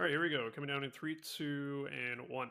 right, here we go. Coming down in three, two, and one.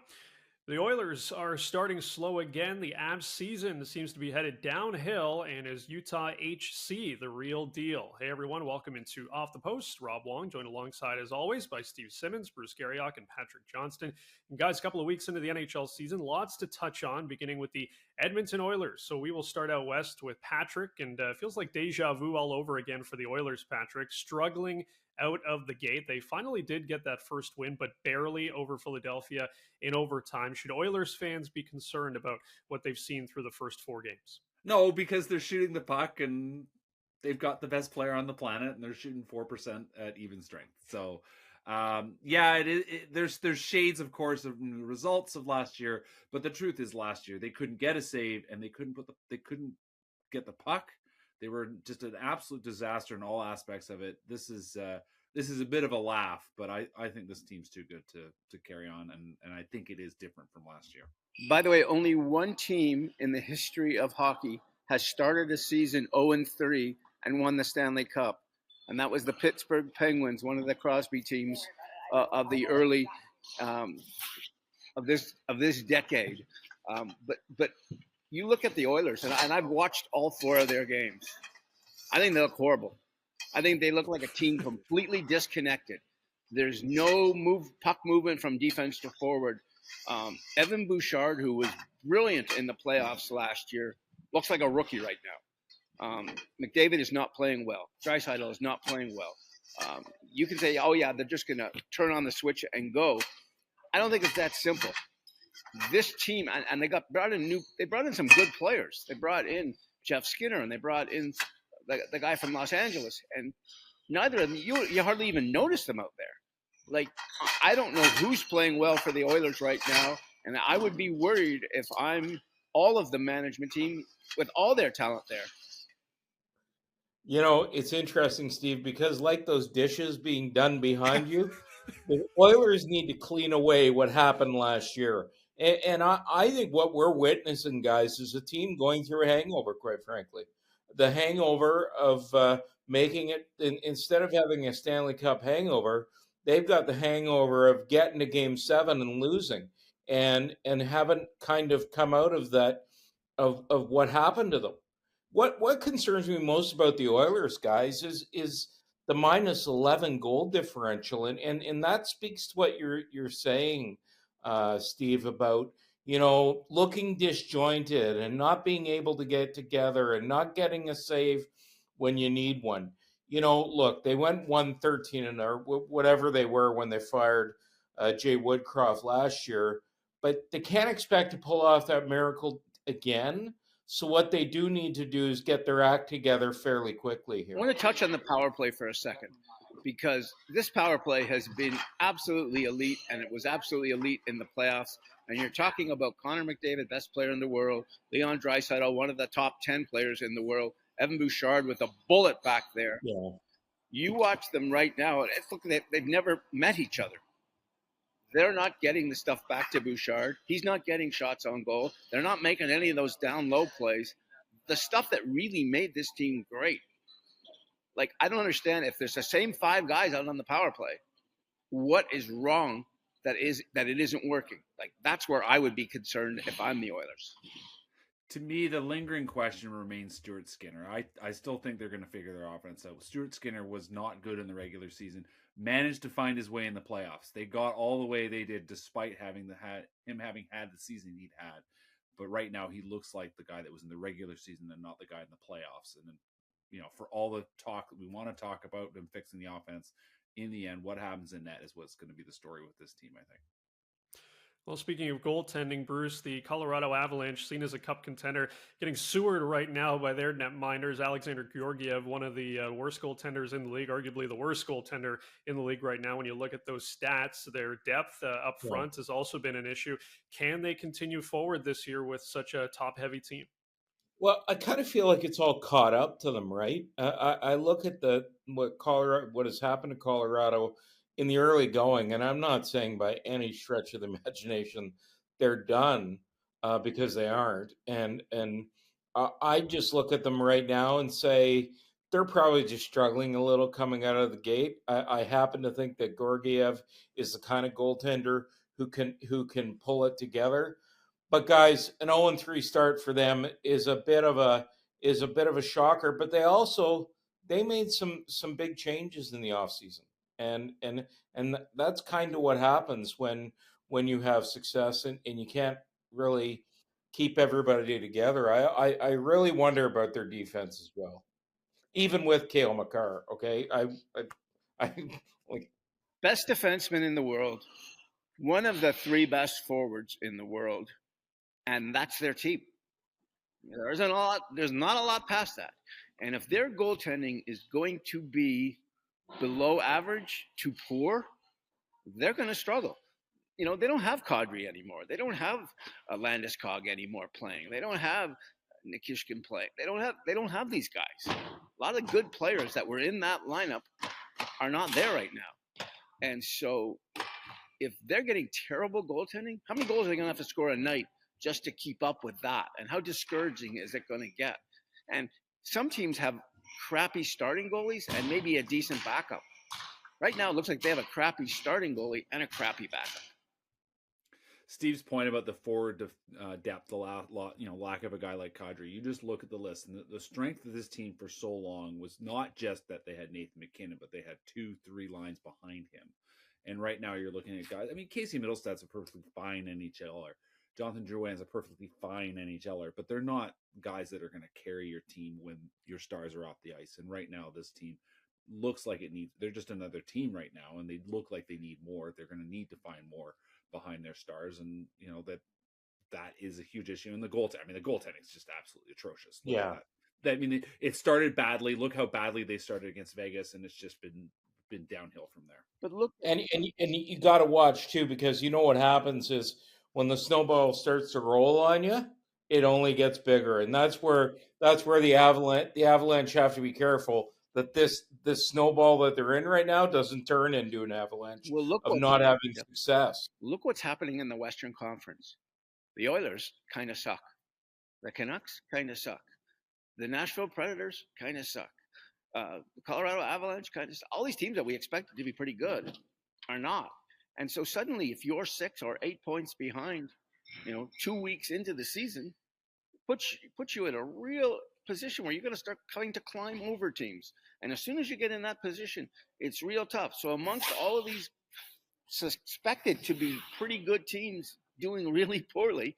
The Oilers are starting slow again. The Avs season seems to be headed downhill, and is Utah HC the real deal? Hey, everyone, welcome into Off the Post. Rob Wong, joined alongside, as always, by Steve Simmons, Bruce Garrioch, and Patrick Johnston. And guys, a couple of weeks into the NHL season, lots to touch on, beginning with the Edmonton Oilers. So we will start out west with Patrick, and feels like deja vu all over again for the Oilers, Patrick. Struggling out of the gate. They finally did get that first win, but barely over Philadelphia in overtime. Should Oilers fans be concerned about what they've seen through the first four games? No, because they're shooting the puck and they've got the best player on the planet, and they're shooting 4% at even strength. So, yeah, there's shades, of course, of the results of last year, but the truth is, last year they couldn't get a save and they couldn't get the puck. They were just an absolute disaster in all aspects of it. This is a bit of a laugh, but I think this team's too good to carry on, and I think it is different from last year. By the way, only one team in the history of hockey has started a season 0-3 and won the Stanley Cup, and that was the Pittsburgh Penguins, one of the Crosby teams of the early of this decade. But you look at the Oilers, and I've watched all four of their games. I think they look horrible. I think they look like a team completely disconnected. There's no puck movement from defense to forward. Evan Bouchard, who was brilliant in the playoffs last year, looks like a rookie right now. McDavid is not playing well. Draisaitl is not playing well. You can say, oh yeah, they're just going to turn on the switch and go. I don't think it's that simple. This team, and they brought in some good players. They brought in Jeff Skinner, and they brought in the guy from Los Angeles, and neither of them, you hardly even notice them out there. Like, I don't know who's playing well for the Oilers right now, and I would be worried if I'm all of the management team with all their talent there. You know, it's interesting, Steve, because like those dishes being done behind you, the Oilers need to clean away what happened last year. And I think what we're witnessing, guys, is a team going through a hangover, quite frankly. The hangover of making it, instead of having a Stanley Cup hangover, they've got the hangover of getting to Game 7 and losing, and haven't kind of come out of that, of what happened to them. What concerns me most about the Oilers, guys, is the minus 11 goal differential, and that speaks to what you're saying, Steve, about, you know, looking disjointed and not being able to get together and not getting a save when you need one. You know, look, they went 1-13 or whatever they were when they fired Jay Woodcroft last year, but they can't expect to pull off that miracle again. So what they do need to do is get their act together fairly quickly here. I want to touch on the power play for a second, because this power play has been absolutely elite, and it was absolutely elite in the playoffs. And you're talking about Connor McDavid, best player in the world, Leon Draisaitl, one of the top 10 players in the world, Evan Bouchard with a bullet back there. Yeah. You watch them right now, and it's looking, they've never met each other. They're not getting the stuff back to Bouchard. He's not getting shots on goal. They're not making any of those down low plays. The stuff that really made this team great. Like, I don't understand, if there's the same five guys out on the power play, what is wrong that it isn't working? Like, that's where I would be concerned if I'm the Oilers. To me, the lingering question remains Stuart Skinner. I still think they're going to figure their offense out. Stuart Skinner was not good in the regular season, managed to find his way in the playoffs. They got all the way they did despite him having had the season he'd had. But right now, he looks like the guy that was in the regular season and not the guy in the playoffs. And then, you know, for all the talk that we want to talk about them fixing the offense, in the end, what happens in net is what's going to be the story with this team, I think. Well, speaking of goaltending, Bruce, the Colorado Avalanche, seen as a cup contender, getting sewered right now by their netminders. Alexander Georgiev, one of the worst goaltenders in the league, arguably the worst goaltender in the league right now. When you look at those stats, their depth up front has also been an issue. Can they continue forward this year with such a top-heavy team? Well, I kind of feel like it's all caught up to them, right? I look at what has happened to Colorado in the early going, and I'm not saying by any stretch of the imagination they're done, because they aren't. And I just look at them right now and say they're probably just struggling a little coming out of the gate. I happen to think that Garrioch is the kind of goaltender who can pull it together. But guys, an 0-3 start for them is a bit of a shocker. But they made some big changes in the offseason. And that's kind of what happens when you have success and you can't really keep everybody together. I really wonder about their defense as well, even with Cale Makar. Okay, I like Best defenseman in the world, one of the 3 best forwards in the world, and that's their team. There's not a lot past that. And if their goaltending is going to be below average to poor, they're going to struggle. They don't have Kadri anymore. They don't have Landeskog anymore playing. They don't have Nikishkin playing. They don't have these guys. A lot of good players that were in that lineup are not there right now. And so if they're getting terrible goaltending, how many goals are they going to have to score a night just to keep up with that? And how discouraging is it going to get? And some teams have crappy starting goalies and maybe a decent backup. Right now, it looks like they have a crappy starting goalie and a crappy backup. Steve's point about the forward depth, the lack of a guy like Kadri. You just look at the list, and the strength of this team for so long was not just that they had Nathan McKinnon, but they had 2-3 lines behind him. And right now, you're looking at guys. I mean, Casey Middlestad's a perfectly fine NHLer. Jonathan Drouin's a perfectly fine NHLer, but they're not guys that are going to carry your team when your stars are off the ice. And right now, this team looks like they're just another team right now, and they look like they need more. They're going to need to find more behind their stars, and that is a huge issue. And the goaltending is just absolutely atrocious. Look at that. I mean, it started badly. Look how badly they started against Vegas, and it's just been downhill from there. But look, and you got to watch too, because what happens is when the snowball starts to roll on you, it only gets bigger, and that's where the Avalanche have to be careful that this snowball that they're in right now doesn't turn into an avalanche of not having success. Look what's happening in the Western Conference. The Oilers kind of suck. The Canucks kind of suck. The Nashville Predators kind of suck. The Colorado Avalanche kind of suck. All these teams that we expected to be pretty good are not. And so suddenly, if you're 6 or 8 points behind, 2 weeks into the season, puts you in a real position where you're going to start trying to climb over teams. And as soon as you get in that position, it's real tough. So amongst all of these suspected to be pretty good teams doing really poorly,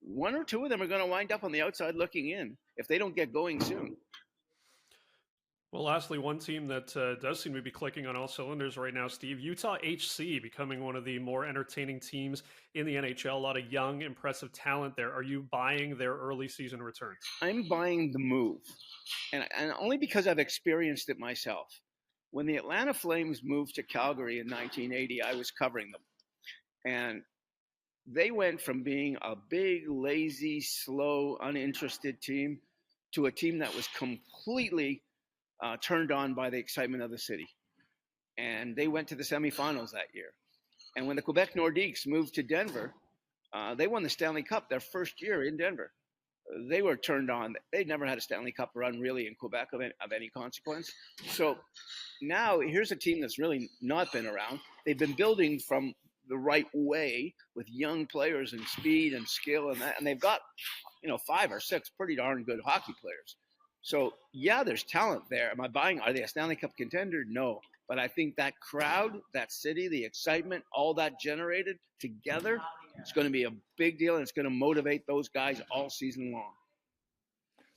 1 or 2 of them are going to wind up on the outside looking in if they don't get going soon. Well, lastly, one team that does seem to be clicking on all cylinders right now, Steve, Utah HC becoming one of the more entertaining teams in the NHL. A lot of young, impressive talent there. Are you buying their early season returns? I'm buying the move, and only because I've experienced it myself. When the Atlanta Flames moved to Calgary in 1980, I was covering them. And they went from being a big, lazy, slow, uninterested team to a team that was completely turned on by the excitement of the city. And they went to the semifinals that year. And when the Quebec Nordiques moved to Denver, they won the Stanley Cup their first year in Denver. They were turned on. They'd never had a Stanley Cup run really in Quebec of any consequence. So now here's a team that's really not been around. They've been building from the right way with young players and speed and skill and that. And they've got, 5 or 6 pretty darn good hockey players. So, yeah, there's talent there. Are they a Stanley Cup contender? No. But I think that crowd, that city, the excitement, all that generated together, it's going to be a big deal, and it's going to motivate those guys all season long.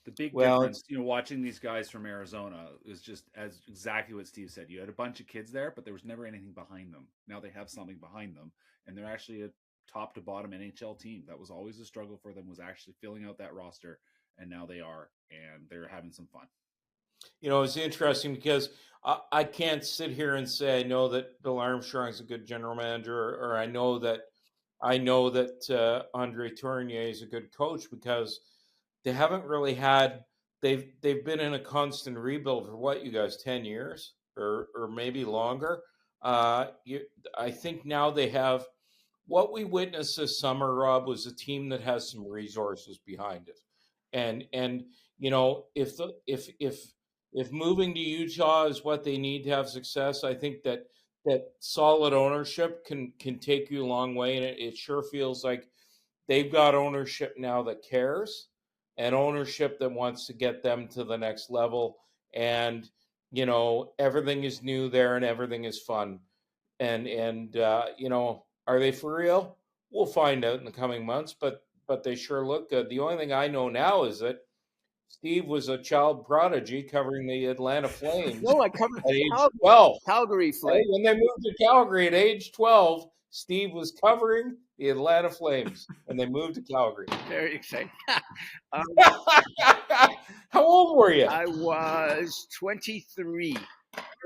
The big difference, watching these guys from Arizona is just as exactly what Steve said. You had a bunch of kids there, but there was never anything behind them. Now they have something behind them, and they're actually a top to bottom NHL team. That was always a struggle for them, was actually filling out that roster. And now they are, and they're having some fun. It's interesting because I can't sit here and say I know that Bill Armstrong's a good general manager, or I know that Andre Tournier is a good coach, because they haven't really had. They've been in a constant rebuild for what, you guys, 10 years or maybe longer. I think now they have. What we witnessed this summer, Rob, was a team that has some resources behind it. And if if moving to Utah is what they need to have success, I think that solid ownership can take you a long way. And it sure feels like they've got ownership now that cares, and ownership that wants to get them to the next level. And, you know, everything is new there and everything is fun. And you know, are they for real? We'll find out in the coming months, but they sure look good. The only thing I know now is that Steve was a child prodigy covering the Atlanta Flames No, I covered at age 12. Calgary Right? Flames. When they moved to Calgary at age 12, Steve was covering the Atlanta Flames when they moved to Calgary. Very exciting. How old were you? I was 23.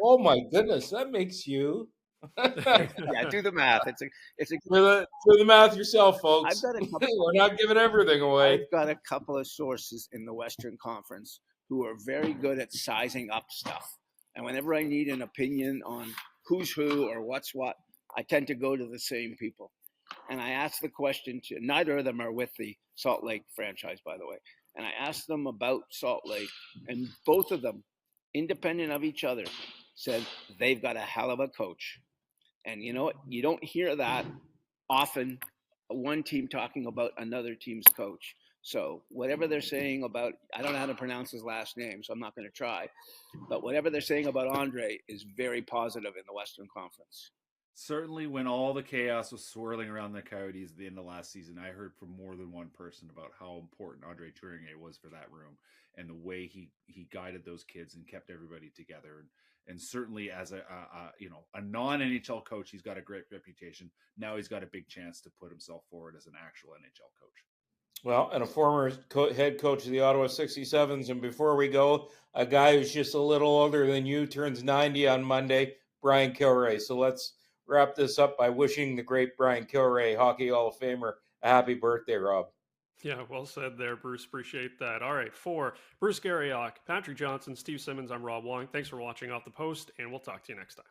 Oh my goodness, that makes you. Yeah, do the math. It's a. Do the math yourself, folks. I've got a couple. We're not giving everything away. I've got a couple of sources in the Western Conference who are very good at sizing up stuff. And whenever I need an opinion on who's who or what's what, I tend to go to the same people. And I ask the question to, neither of them are with the Salt Lake franchise, by the way. And I asked them about Salt Lake, and both of them, independent of each other, said they've got a hell of a coach. And you know what? You don't hear that often, one team talking about another team's coach. So whatever they're saying about, I don't know how to pronounce his last name, so I'm not going to try. But whatever they're saying about Andre is very positive in the Western Conference. Certainly when all the chaos was swirling around the Coyotes at the end of last season, I heard from more than one person about how important Andre Tourigny was for that room and the way he guided those kids and kept everybody together. And certainly as a non-NHL coach, he's got a great reputation. Now he's got a big chance to put himself forward as an actual NHL coach. Well, and a former head coach of the Ottawa 67s. And before we go, a guy who's just a little older than you turns 90 on Monday, Brian Kilrea. So let's wrap this up by wishing the great Brian Kilrea, Hockey Hall of Famer, a happy birthday, Rob. Yeah, well said there, Bruce. Appreciate that. All right, for Bruce Garrioch, Patrick Johnston, Steve Simmons, I'm Rob Wong. Thanks for watching Off the Post, and we'll talk to you next time.